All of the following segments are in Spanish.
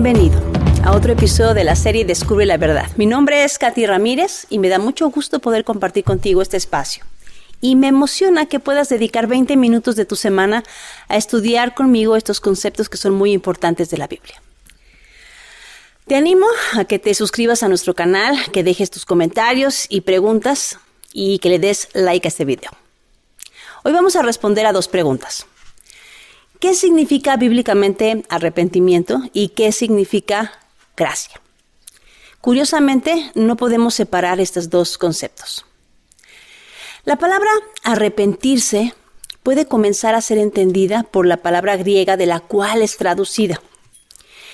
Bienvenido a otro episodio de la serie Descubre la Verdad. Mi nombre es Katy Ramírez y me da mucho gusto poder compartir contigo este espacio. Y me emociona que puedas dedicar 20 minutos de tu semana a estudiar conmigo estos conceptos que son muy importantes de la Biblia. Te animo a que te suscribas a nuestro canal, que dejes tus comentarios y preguntas y que le des like a este video. Hoy vamos a responder a dos preguntas. ¿Qué significa bíblicamente arrepentimiento y qué significa gracia? Curiosamente, no podemos separar estos dos conceptos. La palabra arrepentirse puede comenzar a ser entendida por la palabra griega de la cual es traducida.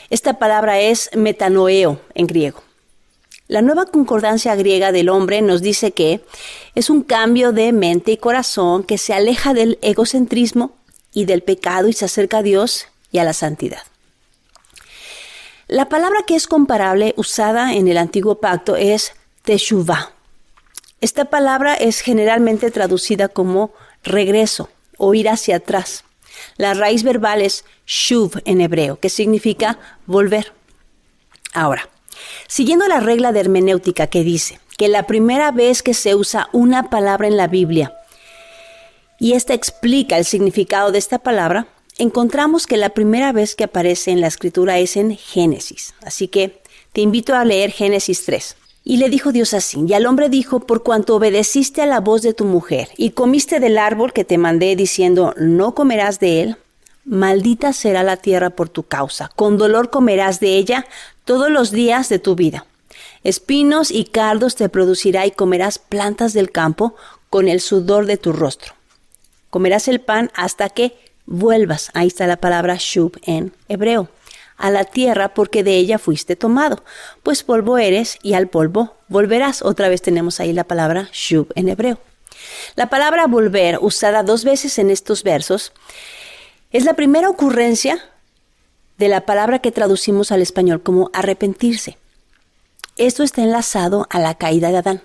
Esta palabra es metanoeo en griego. La nueva concordancia griega del hombre nos dice que es un cambio de mente y corazón que se aleja del egocentrismo y del pecado y se acerca a Dios y a la santidad. La palabra que es comparable usada en el Antiguo Pacto es teshuvah. Esta palabra es generalmente traducida como regreso o ir hacia atrás. La raíz verbal es shuv en hebreo, que significa volver. Ahora, siguiendo la regla de hermenéutica que dice que la primera vez que se usa una palabra en la Biblia y esta explica el significado de esta palabra, encontramos que la primera vez que aparece en la Escritura es en Génesis. Así que te invito a leer Génesis 3. Y le dijo Dios así, y al hombre dijo, por cuanto obedeciste a la voz de tu mujer y comiste del árbol que te mandé diciendo, no comerás de él, maldita será la tierra por tu causa, con dolor comerás de ella todos los días de tu vida. Espinos y cardos te producirá y comerás plantas del campo con el sudor de tu rostro. Comerás el pan hasta que vuelvas, ahí está la palabra shub en hebreo, a la tierra porque de ella fuiste tomado, pues polvo eres y al polvo volverás. Otra vez tenemos ahí la palabra shub en hebreo. La palabra volver, usada 2 veces en estos versos, es la primera ocurrencia de la palabra que traducimos al español como arrepentirse. Esto está enlazado a la caída de Adán.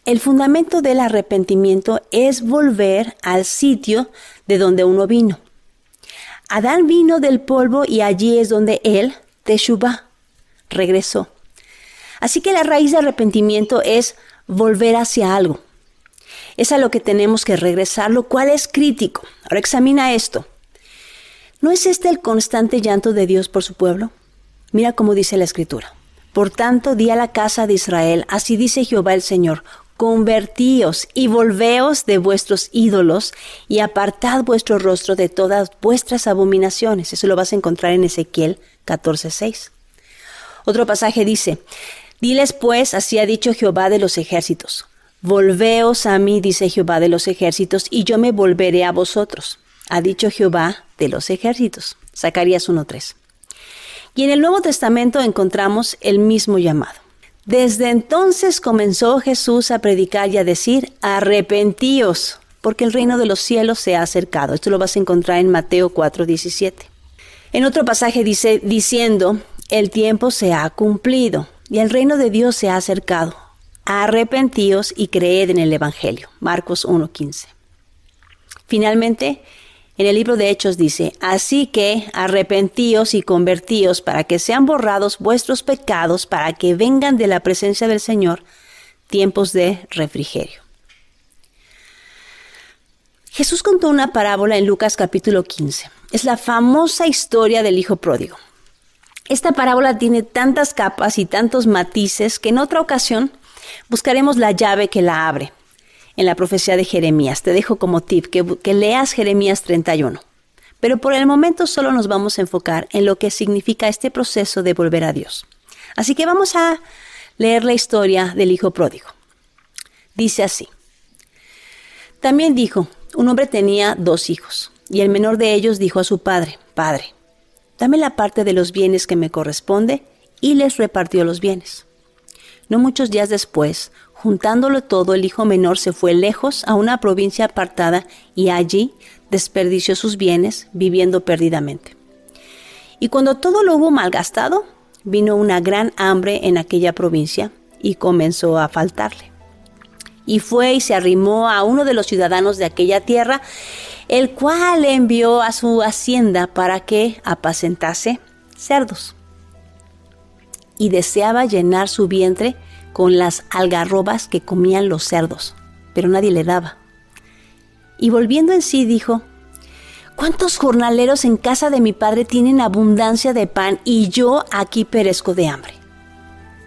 El fundamento del arrepentimiento es volver al sitio de donde uno vino. Adán vino del polvo y allí es donde él, teshuvah, regresó. Así que la raíz de arrepentimiento es volver hacia algo. Es a lo que tenemos que regresar, lo cual es crítico. Ahora examina esto. ¿No es este el constante llanto de Dios por su pueblo? Mira cómo dice la Escritura. Por tanto, di a la casa de Israel, así dice Jehová el Señor, convertíos y volveos de vuestros ídolos y apartad vuestro rostro de todas vuestras abominaciones. Eso lo vas a encontrar en Ezequiel 14:6. Otro pasaje dice, diles pues, así ha dicho Jehová de los ejércitos, volveos a mí, dice Jehová de los ejércitos, y yo me volveré a vosotros, ha dicho Jehová de los ejércitos. Zacarías 1:3. Y en el Nuevo Testamento encontramos el mismo llamado. Desde entonces comenzó Jesús a predicar y a decir, arrepentíos, porque el reino de los cielos se ha acercado. Esto lo vas a encontrar en Mateo 4:17. En otro pasaje dice, diciendo, el tiempo se ha cumplido y el reino de Dios se ha acercado. Arrepentíos y creed en el Evangelio. Marcos 1:15. Finalmente, en el libro de Hechos dice, así que arrepentíos y convertíos para que sean borrados vuestros pecados, para que vengan de la presencia del Señor tiempos de refrigerio. Jesús contó una parábola en Lucas capítulo 15. Es la famosa historia del hijo pródigo. Esta parábola tiene tantas capas y tantos matices que en otra ocasión buscaremos la llave que la abre. En la profecía de Jeremías. Te dejo como tip que leas Jeremías 31. Pero por el momento solo nos vamos a enfocar en lo que significa este proceso de volver a Dios. Así que vamos a leer la historia del hijo pródigo. Dice así. También dijo, un hombre tenía 2 hijos, y el menor de ellos dijo a su padre, Padre, dame la parte de los bienes que me corresponde, y les repartió los bienes. No muchos días después, juntándolo todo, el hijo menor se fue lejos a una provincia apartada y allí desperdició sus bienes, viviendo perdidamente. Y cuando todo lo hubo malgastado, vino una gran hambre en aquella provincia y comenzó a faltarle. Y fue y se arrimó a uno de los ciudadanos de aquella tierra, el cual le envió a su hacienda para que apacentase cerdos. Y deseaba llenar su vientre con las algarrobas que comían los cerdos, pero nadie le daba. Y volviendo en sí dijo: ¿cuántos jornaleros en casa de mi padre tienen abundancia de pan y yo aquí perezco de hambre?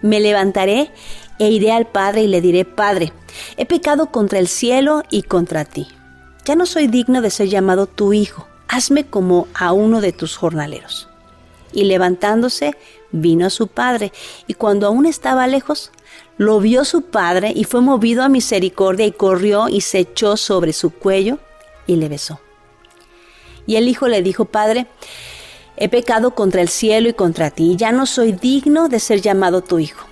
Me levantaré e iré al padre y le diré: Padre, he pecado contra el cielo y contra ti. Ya no soy digno de ser llamado tu hijo. Hazme como a uno de tus jornaleros. Y levantándose, vino a su padre, y cuando aún estaba lejos, lo vio su padre y fue movido a misericordia y corrió y se echó sobre su cuello y le besó. Y el hijo le dijo: Padre, he pecado contra el cielo y contra ti, ya no soy digno de ser llamado tu hijo.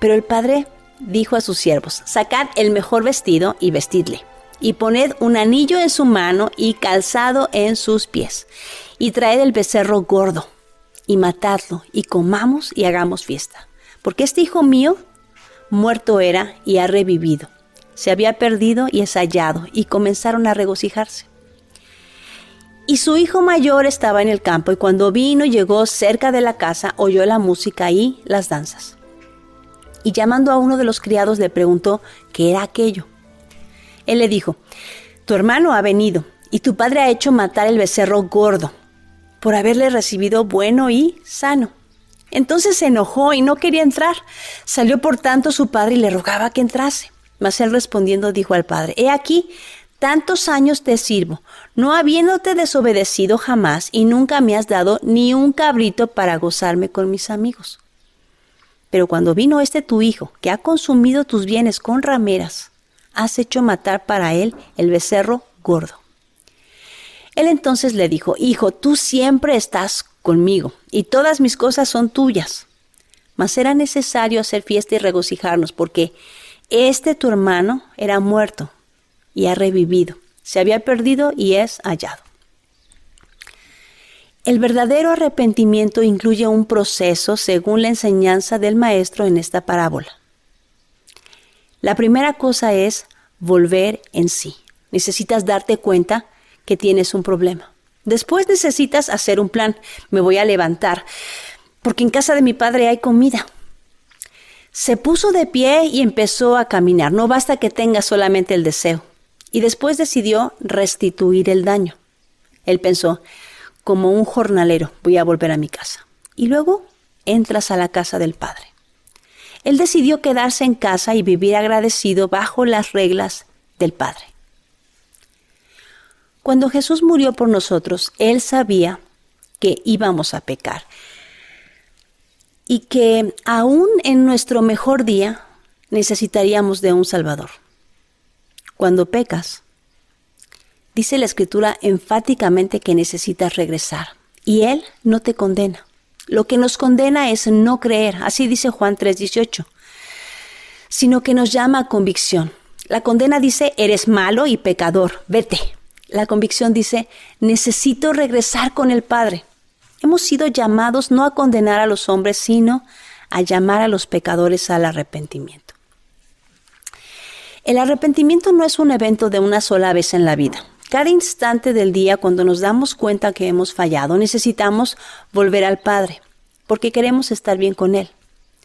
Pero el padre dijo a sus siervos: sacad el mejor vestido y vestidle, y poned un anillo en su mano y calzado en sus pies, y traed el becerro gordo, y matadlo, y comamos y hagamos fiesta. Porque este hijo mío muerto era y ha revivido, se había perdido y es hallado, y comenzaron a regocijarse. Y su hijo mayor estaba en el campo, y cuando vino y llegó cerca de la casa, oyó la música y las danzas. Y llamando a uno de los criados le preguntó qué era aquello. Él le dijo: tu hermano ha venido, y tu padre ha hecho matar el becerro gordo, por haberle recibido bueno y sano. Entonces se enojó y no quería entrar. Salió por tanto su padre y le rogaba que entrase. Mas él respondiendo dijo al padre: he aquí, tantos años te sirvo, no habiéndote desobedecido jamás, y nunca me has dado ni un cabrito para gozarme con mis amigos. Pero cuando vino este tu hijo, que ha consumido tus bienes con rameras, has hecho matar para él el becerro gordo. Él entonces le dijo: hijo, tú siempre estás conmigo, y todas mis cosas son tuyas. Mas era necesario hacer fiesta y regocijarnos, porque este tu hermano era muerto y ha revivido, se había perdido y es hallado. El verdadero arrepentimiento incluye un proceso según la enseñanza del maestro en esta parábola. La primera cosa es volver en sí. Necesitas darte cuenta que tienes un problema. Después necesitas hacer un plan. Me voy a levantar, porque en casa de mi padre hay comida. Se puso de pie y empezó a caminar. No basta que tenga solamente el deseo. Y después decidió restituir el daño. Él pensó: como un jornalero voy a volver a mi casa. Y luego entras a la casa del padre. Él decidió quedarse en casa y vivir agradecido bajo las reglas del padre. Cuando Jesús murió por nosotros, Él sabía que íbamos a pecar y que aún en nuestro mejor día necesitaríamos de un Salvador. Cuando pecas, dice la Escritura enfáticamente que necesitas regresar, y Él no te condena. Lo que nos condena es no creer, así dice Juan 3:18, sino que nos llama a convicción. La condena dice: eres malo y pecador, vete. La convicción dice: necesito regresar con el Padre. Hemos sido llamados no a condenar a los hombres, sino a llamar a los pecadores al arrepentimiento. El arrepentimiento no es un evento de una sola vez en la vida. Cada instante del día, cuando nos damos cuenta que hemos fallado, necesitamos volver al Padre, porque queremos estar bien con Él.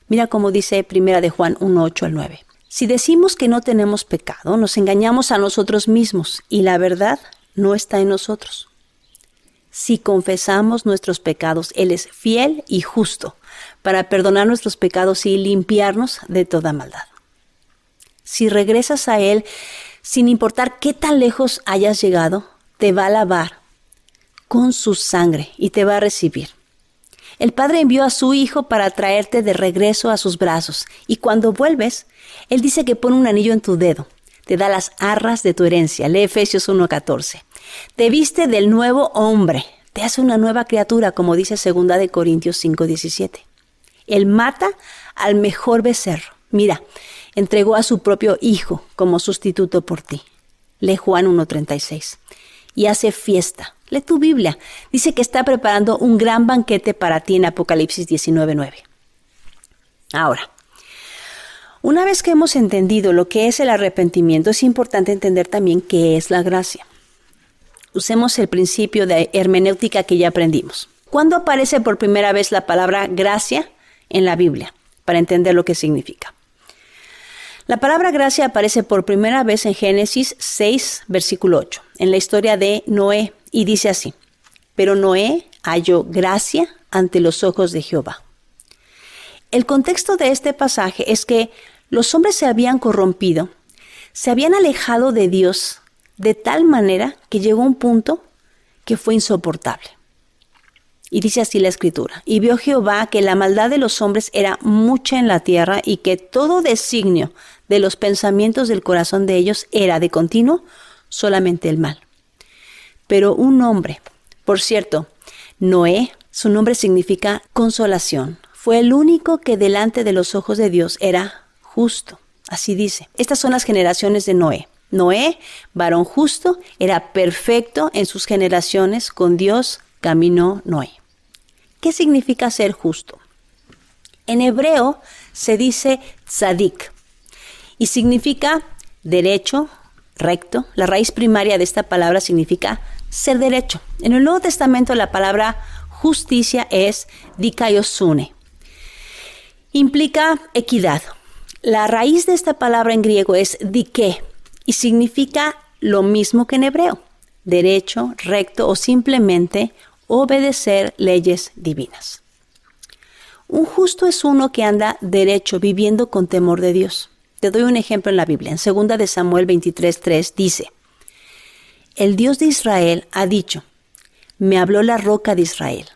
Mira cómo dice 1 de Juan 1:8-9. Si decimos que no tenemos pecado, nos engañamos a nosotros mismos y la verdad no está en nosotros. Si confesamos nuestros pecados, Él es fiel y justo para perdonar nuestros pecados y limpiarnos de toda maldad. Si regresas a Él, sin importar qué tan lejos hayas llegado, te va a lavar con su sangre y te va a recibir. El Padre envió a su Hijo para traerte de regreso a sus brazos, y cuando vuelves, Él dice que pone un anillo en tu dedo, te da las arras de tu herencia. Lee Efesios 1:14. Te viste del nuevo hombre, te hace una nueva criatura, como dice 2 de Corintios 5:17. Él mata al mejor becerro. Mira, entregó a su propio Hijo como sustituto por ti. Lee Juan 1:36. Y hace fiesta. Lee tu Biblia. Dice que está preparando un gran banquete para ti en Apocalipsis 19:9. Ahora, una vez que hemos entendido lo que es el arrepentimiento, es importante entender también qué es la gracia. Usemos el principio de hermenéutica que ya aprendimos. ¿Cuándo aparece por primera vez la palabra gracia en la Biblia? Para entender lo que significa. La palabra gracia aparece por primera vez en Génesis 6, versículo 8, en la historia de Noé, y dice así: pero Noé halló gracia ante los ojos de Jehová. El contexto de este pasaje es que los hombres se habían corrompido, se habían alejado de Dios de tal manera que llegó un punto que fue insoportable. Y dice así la Escritura: y vio Jehová que la maldad de los hombres era mucha en la tierra, y que todo designio de los pensamientos del corazón de ellos era de continuo solamente el mal. Pero un hombre, por cierto, Noé, su nombre significa consolación, fue el único que delante de los ojos de Dios era justo. Así dice. Estas son las generaciones de Noé. Noé, varón justo, era perfecto en sus generaciones, con Dios caminó Noé. ¿Qué significa ser justo? En hebreo se dice tzadik y significa derecho, recto. La raíz primaria de esta palabra significa ser derecho. En el Nuevo Testamento la palabra justicia es dikaiosune. Implica equidad. La raíz de esta palabra en griego es dike y significa lo mismo que en hebreo: derecho, recto o simplemente obedecer leyes divinas. Un justo es uno que anda derecho, viviendo con temor de Dios. Te doy un ejemplo en la Biblia. En 2 de Samuel 23:3 dice: el Dios de Israel ha dicho, me habló la roca de Israel.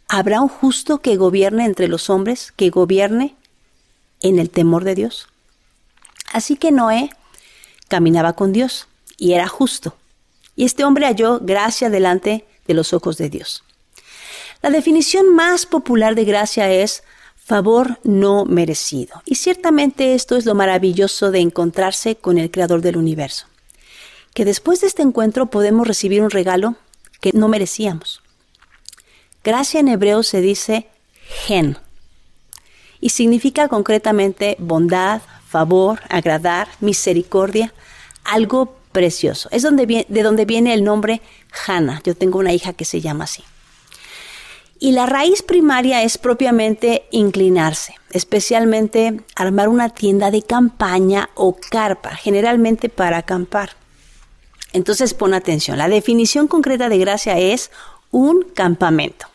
¿Habrá un justo que gobierne entre los hombres, que gobierne en el temor de Dios? Así que Noé caminaba con Dios y era justo. Y este hombre halló gracia delante de los ojos de Dios. La definición más popular de gracia es favor no merecido. Y ciertamente esto es lo maravilloso de encontrarse con el Creador del universo, que después de este encuentro podemos recibir un regalo que no merecíamos. Gracia en hebreo se dice gen y significa concretamente bondad, favor, agradar, misericordia, algo precioso. Es de donde viene el nombre Hannah. Yo tengo una hija que se llama así. Y la raíz primaria es propiamente inclinarse, especialmente armar una tienda de campaña o carpa, generalmente para acampar. Entonces pon atención. La definición concreta de gracia es un campamento.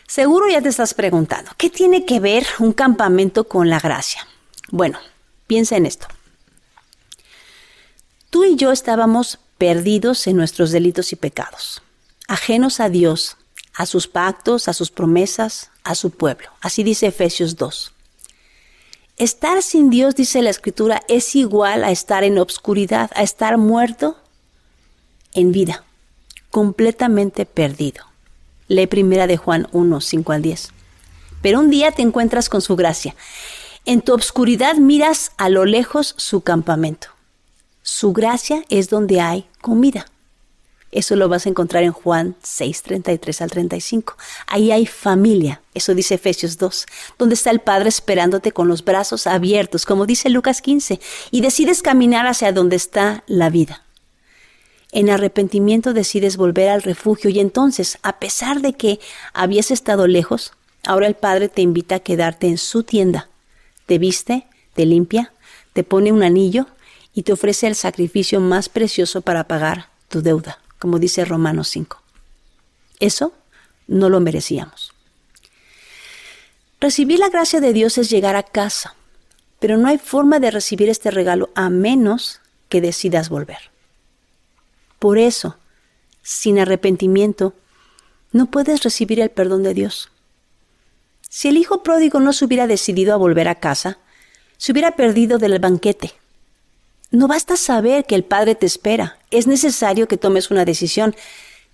Seguro ya te estás preguntando, ¿qué tiene que ver un campamento con la gracia? Bueno, piensa en esto. Tú y yo estábamos perdidos en nuestros delitos y pecados, ajenos a Dios, a sus pactos, a sus promesas, a su pueblo. Así dice Efesios 2. Estar sin Dios, dice la Escritura, es igual a estar en obscuridad, a estar muerto en vida, completamente perdido. Lee 1 de Juan 1, 5 al 10. Pero un día te encuentras con su gracia. En tu obscuridad miras a lo lejos su campamento. Su gracia es donde hay comida. Eso lo vas a encontrar en Juan 6, 33 al 35. Ahí hay familia, eso dice Efesios 2, donde está el Padre esperándote con los brazos abiertos, como dice Lucas 15, y decides caminar hacia donde está la vida. En arrepentimiento decides volver al refugio y entonces, a pesar de que habías estado lejos, ahora el Padre te invita a quedarte en su tienda. Te viste, te limpia, te pone un anillo y te ofrece el sacrificio más precioso para pagar tu deuda, como dice Romanos 5. Eso no lo merecíamos. Recibir la gracia de Dios es llegar a casa, pero no hay forma de recibir este regalo a menos que decidas volver. Por eso, sin arrepentimiento, no puedes recibir el perdón de Dios. Si el hijo pródigo no se hubiera decidido a volver a casa, se hubiera perdido del banquete. No basta saber que el Padre te espera. Es necesario que tomes una decisión,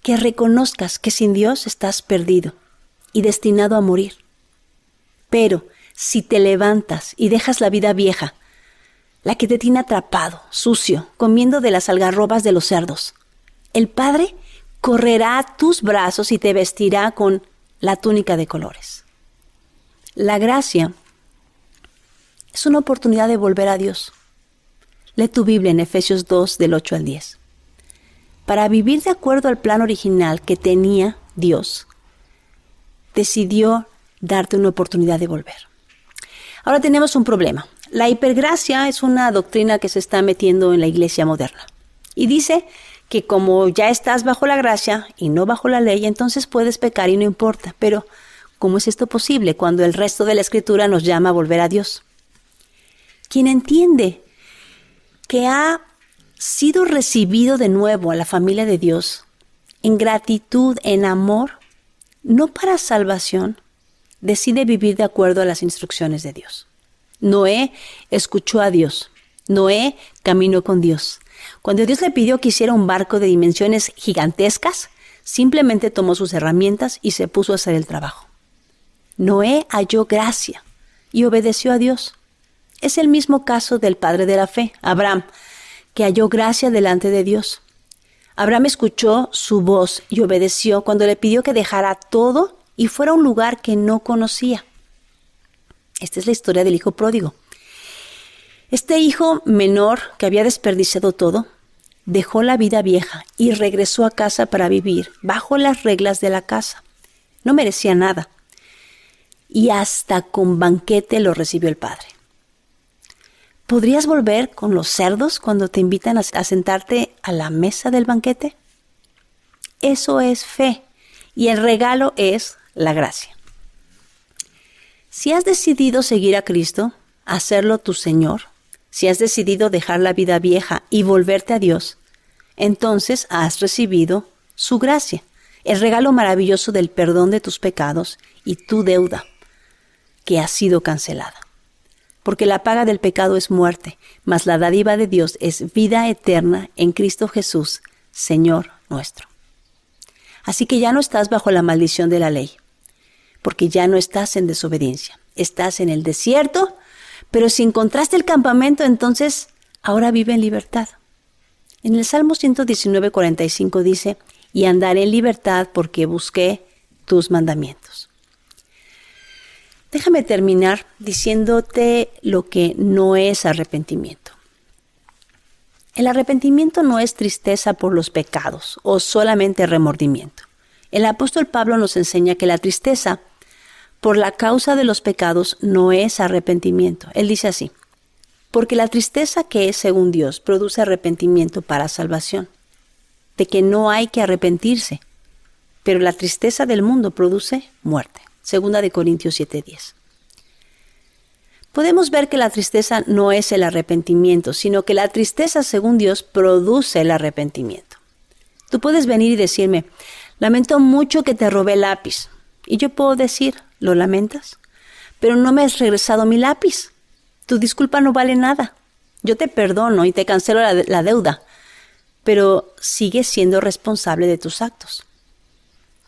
que reconozcas que sin Dios estás perdido y destinado a morir. Pero si te levantas y dejas la vida vieja, la que te tiene atrapado, sucio, comiendo de las algarrobas de los cerdos, el Padre correrá a tus brazos y te vestirá con la túnica de colores. La gracia es una oportunidad de volver a Dios. Lee tu Biblia en Efesios 2, del 8 al 10. Para vivir de acuerdo al plan original que tenía Dios, decidió darte una oportunidad de volver. Ahora tenemos un problema. La hipergracia es una doctrina que se está metiendo en la iglesia moderna. Y dice que como ya estás bajo la gracia y no bajo la ley, entonces puedes pecar y no importa. Pero, ¿cómo es esto posible cuando el resto de la Escritura nos llama a volver a Dios? Quien entiende que ha sido recibido de nuevo a la familia de Dios, en gratitud, en amor, no para salvación, decide vivir de acuerdo a las instrucciones de Dios. Noé escuchó a Dios. Noé caminó con Dios. Cuando Dios le pidió que hiciera un barco de dimensiones gigantescas, simplemente tomó sus herramientas y se puso a hacer el trabajo. Noé halló gracia y obedeció a Dios. Es el mismo caso del padre de la fe, Abraham, que halló gracia delante de Dios. Abraham escuchó su voz y obedeció cuando le pidió que dejara todo y fuera a un lugar que no conocía. Esta es la historia del hijo pródigo. Este hijo menor, que había desperdiciado todo, dejó la vida vieja y regresó a casa para vivir bajo las reglas de la casa. No merecía nada. Y hasta con banquete lo recibió el padre. ¿Podrías volver con los cerdos cuando te invitan a sentarte a la mesa del banquete? Eso es fe, y el regalo es la gracia. Si has decidido seguir a Cristo, hacerlo tu Señor, si has decidido dejar la vida vieja y volverte a Dios, entonces has recibido su gracia, el regalo maravilloso del perdón de tus pecados y tu deuda, que ha sido cancelada. Porque la paga del pecado es muerte, mas la dádiva de Dios es vida eterna en Cristo Jesús, Señor nuestro. Así que ya no estás bajo la maldición de la ley, porque ya no estás en desobediencia. Estás en el desierto, pero si encontraste el campamento, entonces ahora vive en libertad. En el Salmo 119:45 dice, y andaré en libertad porque busqué tus mandamientos. Déjame terminar diciéndote lo que no es arrepentimiento. El arrepentimiento no es tristeza por los pecados o solamente remordimiento. El apóstol Pablo nos enseña que la tristeza por la causa de los pecados no es arrepentimiento. Él dice así, porque la tristeza que es según Dios produce arrepentimiento para salvación, de que no hay que arrepentirse, pero la tristeza del mundo produce muerte. 2 Corintios 7:10. Podemos ver que la tristeza no es el arrepentimiento, sino que la tristeza, según Dios, produce el arrepentimiento. Tú puedes venir y decirme, lamento mucho que te robé el lápiz. Y yo puedo decir, ¿lo lamentas? Pero no me has regresado mi lápiz. Tu disculpa no vale nada. Yo te perdono y te cancelo la deuda, pero sigues siendo responsable de tus actos.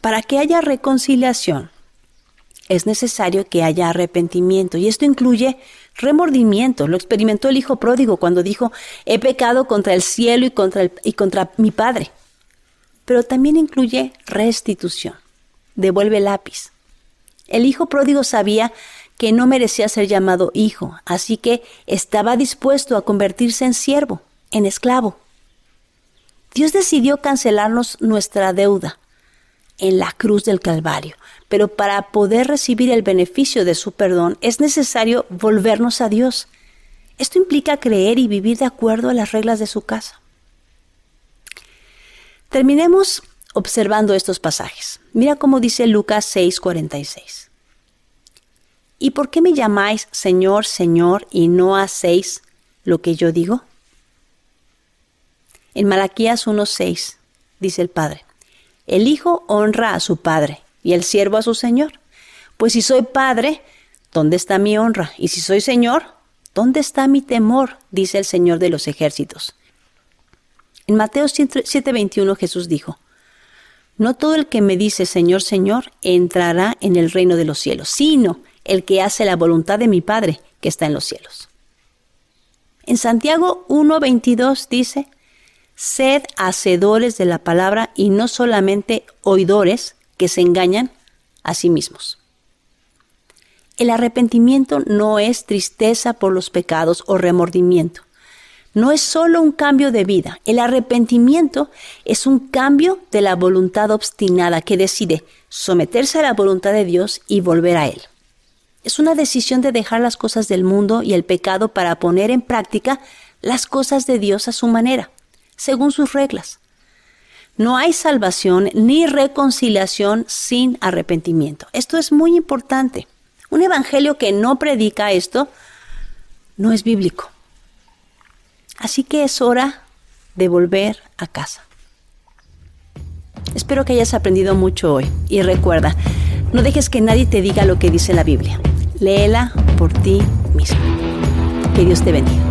Para que haya reconciliación, es necesario que haya arrepentimiento, y esto incluye remordimiento. Lo experimentó el hijo pródigo cuando dijo, he pecado contra el cielo y contra mi padre. Pero también incluye restitución. Devuelve el lápiz. El hijo pródigo sabía que no merecía ser llamado hijo, así que estaba dispuesto a convertirse en siervo, en esclavo. Dios decidió cancelarnos nuestra deuda en la cruz del Calvario, pero para poder recibir el beneficio de su perdón es necesario volvernos a Dios. Esto implica creer y vivir de acuerdo a las reglas de su casa. Terminemos observando estos pasajes. Mira cómo dice Lucas 6:46. ¿Y por qué me llamáis Señor, Señor, y no hacéis lo que yo digo? En Malaquías 1:6 dice el Padre, el Hijo honra a su Padre y el siervo a su Señor. Pues si soy Padre, ¿dónde está mi honra? Y si soy Señor, ¿dónde está mi temor? Dice el Señor de los ejércitos. En Mateo 7:21 Jesús dijo, no todo el que me dice Señor, Señor, entrará en el reino de los cielos, sino el que hace la voluntad de mi Padre que está en los cielos. En Santiago 1:22 dice, sed hacedores de la palabra y no solamente oidores que se engañan a sí mismos. El arrepentimiento no es tristeza por los pecados o remordimiento. no es solo un cambio de vida. El arrepentimiento es un cambio de la voluntad obstinada que decide someterse a la voluntad de Dios y volver a Él. Es una decisión de dejar las cosas del mundo y el pecado para poner en práctica las cosas de Dios a su manera, según sus reglas. No hay salvación ni reconciliación sin arrepentimiento. Esto es muy importante. Un evangelio que no predica esto no es bíblico. Así que es hora de volver a casa. Espero que hayas aprendido mucho hoy. Y recuerda, no dejes que nadie te diga lo que dice la Biblia. Léela por ti mismo. Que Dios te bendiga.